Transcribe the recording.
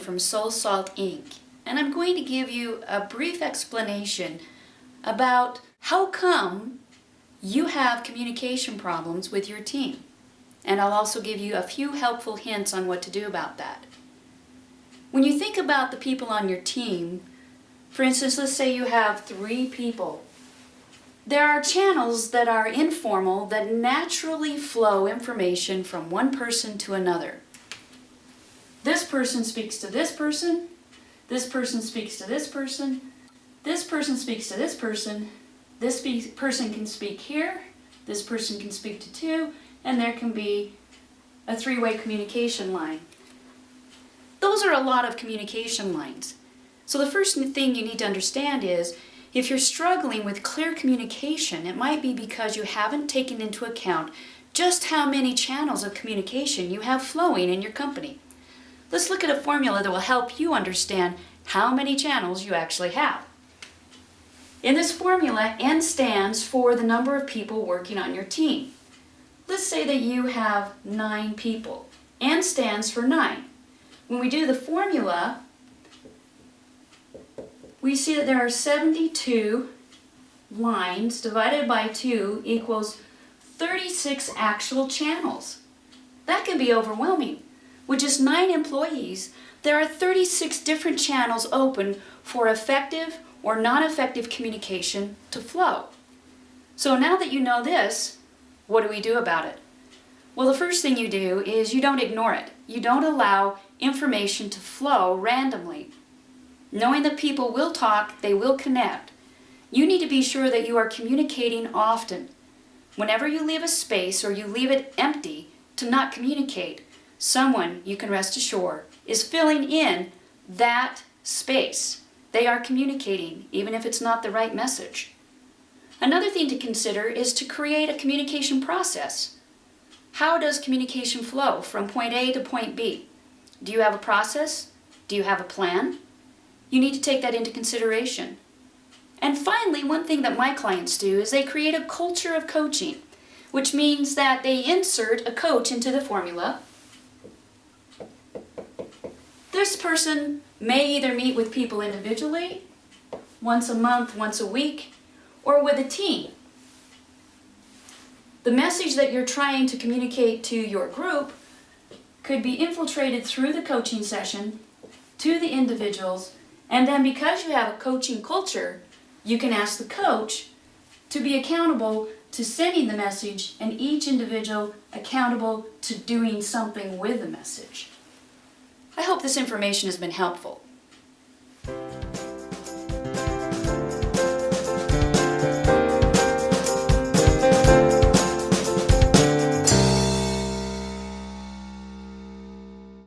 from Soul Salt Inc. and I'm going to give you a brief explanation about how come you have communication problems with your team. And I'll also give you a few helpful hints on what to do about that. When you think about the people on your team, for instance, let's say you have 3 people. There are channels that are informal that naturally flow information from one person to another. This person speaks to this person speaks to this person speaks to this person person can speak here, this person can speak to 2, and there can be a 3-way communication line. Those are a lot of communication lines. So the first thing you need to understand is, if you're struggling with clear communication, it might be because you haven't taken into account just how many channels of communication you have flowing in your company. Let's look at a formula that will help you understand how many channels you actually have. In this formula, N stands for the number of people working on your team. Let's say that you have 9 people. N stands for 9. When we do the formula, we see that there are 72 lines divided by 2 equals 36 actual channels. That can be overwhelming. With just 9 employees, there are 36 different channels open for effective or non-effective communication to flow. So now that you know this, what do we do about it? Well, the first thing you do is you don't ignore it. You don't allow information to flow randomly. Knowing that people will talk, they will connect, you need to be sure that you are communicating often. Whenever you leave a space or you leave it empty to not communicate, someone, you can rest assured, is filling in that space. They are communicating, even if it's not the right message. Another thing to consider is to create a communication process. How does communication flow from point A to point B? Do you have a process? Do you have a plan? You need to take that into consideration. And finally, one thing that my clients do is they create a culture of coaching, which means that they insert a coach into the formula. This person may either meet with people individually, once a month, once a week, or with a team. The message that you're trying to communicate to your group could be infiltrated through the coaching session to the individuals, and then because you have a coaching culture, you can ask the coach to be accountable to sending the message and each individual accountable to doing something with the message. I hope this information has been helpful.